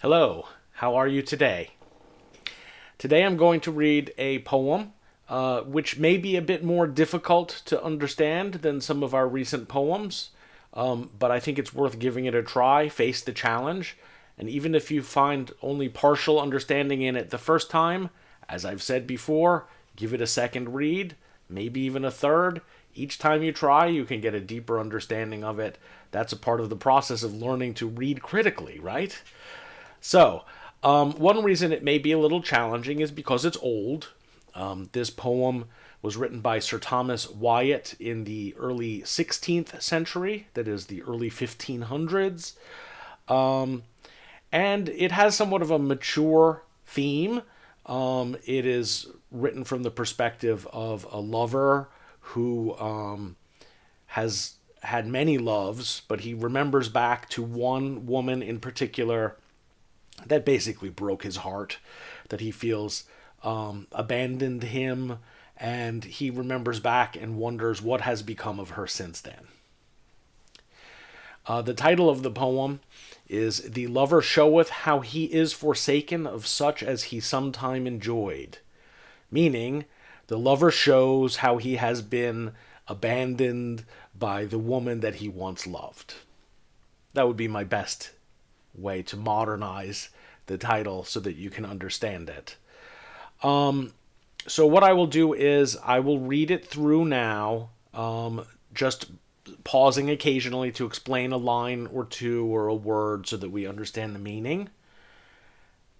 Hello, how are you today? Today I'm going to read a poem which may be a bit more difficult to understand than some of our recent poems, but I think it's worth giving it a try, face the challenge, and even if you find only partial understanding in it the first time, as I've said before, give it a second read, maybe even a third. Each time you try, you can get a deeper understanding of it. That's a part of the process of learning to read critically, right? So, one reason it may be a little challenging is because it's old. This poem was written by Sir Thomas Wyatt in the early 16th century, that is, the early 1500s. And it has somewhat of a mature theme. It is written from the perspective of a lover who has had many loves, but he remembers back to one woman in particular that basically broke his heart, that he feels abandoned him, and he remembers back and wonders what has become of her since then. The title of the poem is "The Lover Showeth How He Is Forsaken of Such as He Sometime Enjoyed," meaning the lover shows how he has been abandoned by the woman that he once loved. That would be my best way to modernize the title so that you can understand it. So what I will do is I will read it through now, just pausing occasionally to explain a line or two or a word so that we understand the meaning.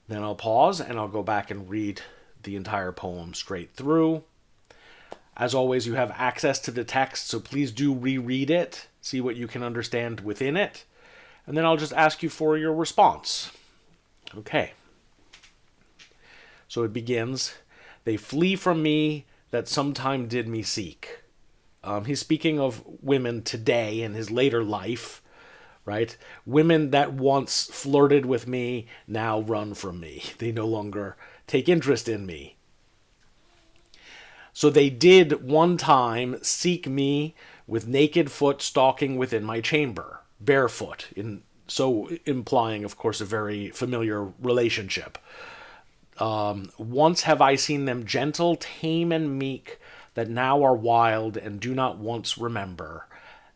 Then I'll pause and I'll go back and read the entire poem straight through. As always, you have access to the text, so please do reread it, see what you can understand within it, and then I'll just ask you for your response. Okay. So it begins, "They flee from me that sometime did me seek." He's speaking of women today in his later life, right? Women that once flirted with me now run from me. They no longer take interest in me. "So they did one time seek me with naked foot stalking within my chamber, barefoot," so implying, of course, a very familiar relationship. "Once have I seen them gentle, tame, and meek, that now are wild and do not once remember,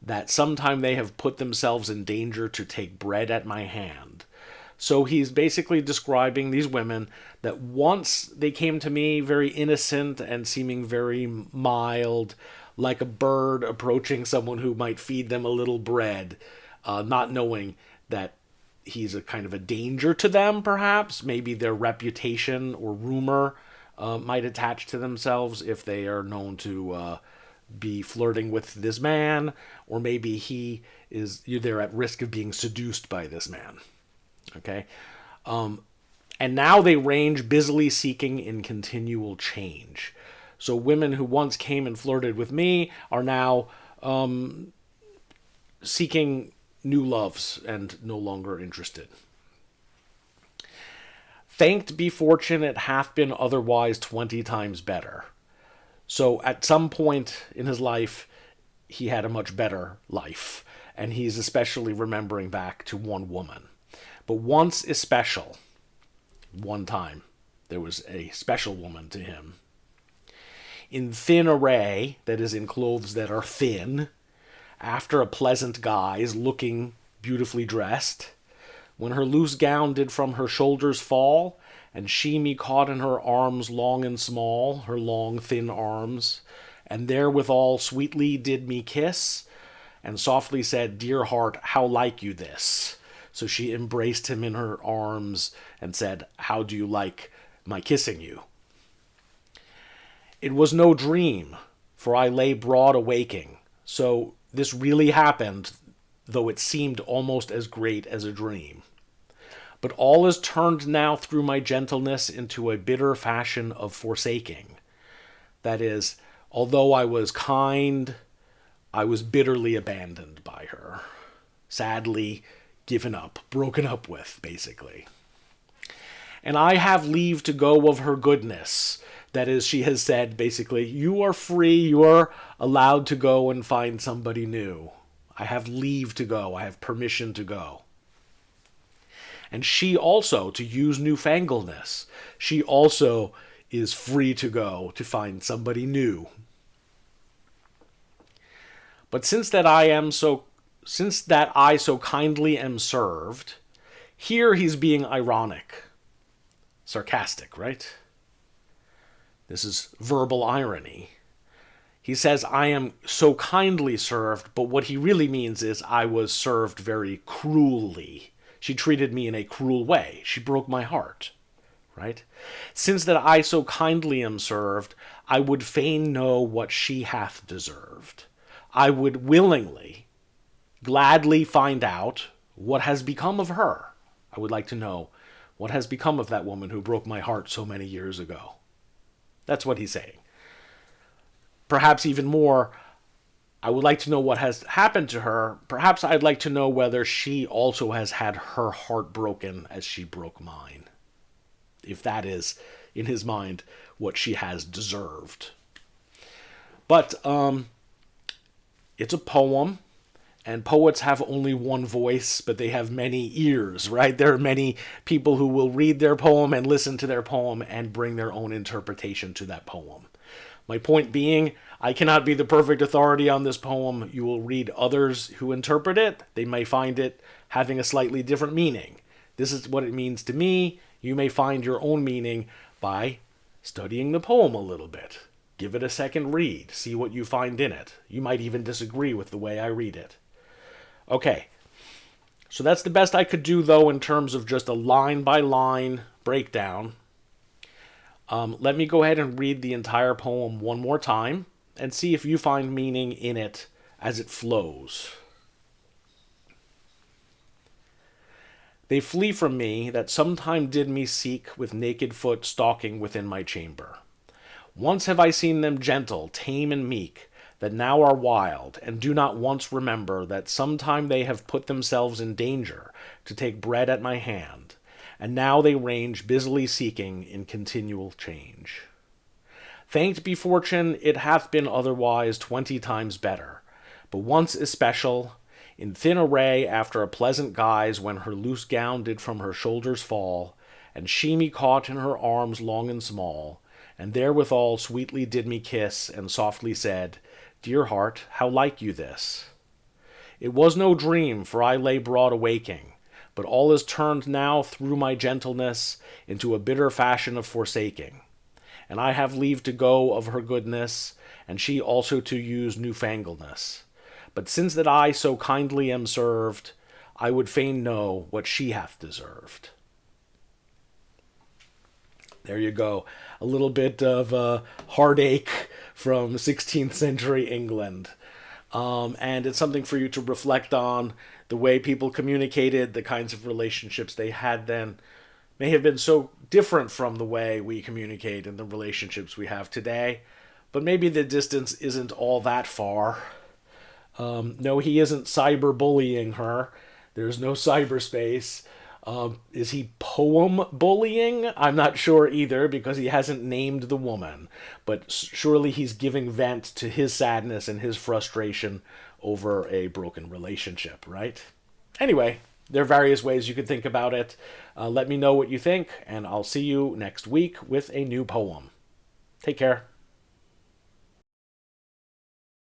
that sometime they have put themselves in danger to take bread at my hand." So he's basically describing these women that once they came to me very innocent and seeming very mild, like a bird approaching someone who might feed them a little bread, not knowing that he's a kind of a danger to them, perhaps. Maybe their reputation or rumor might attach to themselves if they are known to be flirting with this man, or maybe they're at risk of being seduced by this man. Okay? And now they range busily seeking in continual change. So women who once came and flirted with me are now seeking new loves and no longer interested. "Thanked be fortune, it hath been otherwise 20 times better." So at some point in his life, he had a much better life, and he's especially remembering back to one woman. But once is special. One time, there was a special woman to him. "In thin array," that is, in clothes that are thin, "after a pleasant guise, looking beautifully dressed, when her loose gown did from her shoulders fall, and she me caught in her arms long and small, her long thin arms, and therewithal sweetly did me kiss, and softly said, 'Dear heart, how like you this?' So she embraced him in her arms and said, 'How do you like my kissing you?' It was no dream, for I lay broad awaking. So this really happened, though it seemed almost as great as a dream. But all is turned now through my gentleness into a bitter fashion of forsaking. That is, although I was kind, I was bitterly abandoned by her. Sadly given up, broken up with, basically. And I have leave to go of her goodness." That is, she has said, basically, you are free, you are allowed to go and find somebody new. I have leave to go, I have permission to go. And she also, to use newfangledness, she also is free to go to find somebody new. But since that I so kindly am served, here he's being ironic, sarcastic, right? This is verbal irony. He says, I am so kindly served, but what he really means is I was served very cruelly. She treated me in a cruel way. She broke my heart, right? Since that I so kindly am served, I would fain know what she hath deserved. I would willingly, gladly find out what has become of her. I would like to know what has become of that woman who broke my heart so many years ago. That's what he's saying. Perhaps even more, I would like to know what has happened to her. Perhaps I'd like to know whether she also has had her heart broken as she broke mine. If that is, in his mind, what she has deserved. But it's a poem, and poets have only one voice, but they have many ears, right? There are many people who will read their poem and listen to their poem and bring their own interpretation to that poem. My point being, I cannot be the perfect authority on this poem. You will read others who interpret it. They may find it having a slightly different meaning. This is what it means to me. You may find your own meaning by studying the poem a little bit. Give it a second read. See what you find in it. You might even disagree with the way I read it. Okay, so that's the best I could do, though, in terms of just a line-by-line breakdown. Let me go ahead and read the entire poem one more time and see if you find meaning in it as it flows. They flee from me that sometime did me seek with naked foot stalking within my chamber. Once have I seen them gentle, tame, and meek, that now are wild, and do not once remember that sometime they have put themselves in danger to take bread at my hand, and now they range busily seeking in continual change. Thanked be fortune, it hath been otherwise 20 times better, but once especial, in thin array after a pleasant guise, when her loose gown did from her shoulders fall, and she me caught in her arms long and small, and therewithal sweetly did me kiss, and softly said, Dear heart, how like you this? It was no dream, for I lay broad awaking, but all is turned now through my gentleness into a bitter fashion of forsaking. And I have leave to go of her goodness, and she also to use newfangledness. But since that I so kindly am served, I would fain know what she hath deserved. There you go. A little bit of heartache from 16th century England. And it's something for you to reflect on. The way people communicated, the kinds of relationships they had then may have been so different from the way we communicate and the relationships we have today. But maybe the distance isn't all that far. No, he isn't cyberbullying her. There's no cyberspace. Is he poem bullying? I'm not sure either, because he hasn't named the woman. But surely he's giving vent to his sadness and his frustration over a broken relationship, right? Anyway, there are various ways you could think about it. Let me know what you think, and I'll see you next week with a new poem. Take care.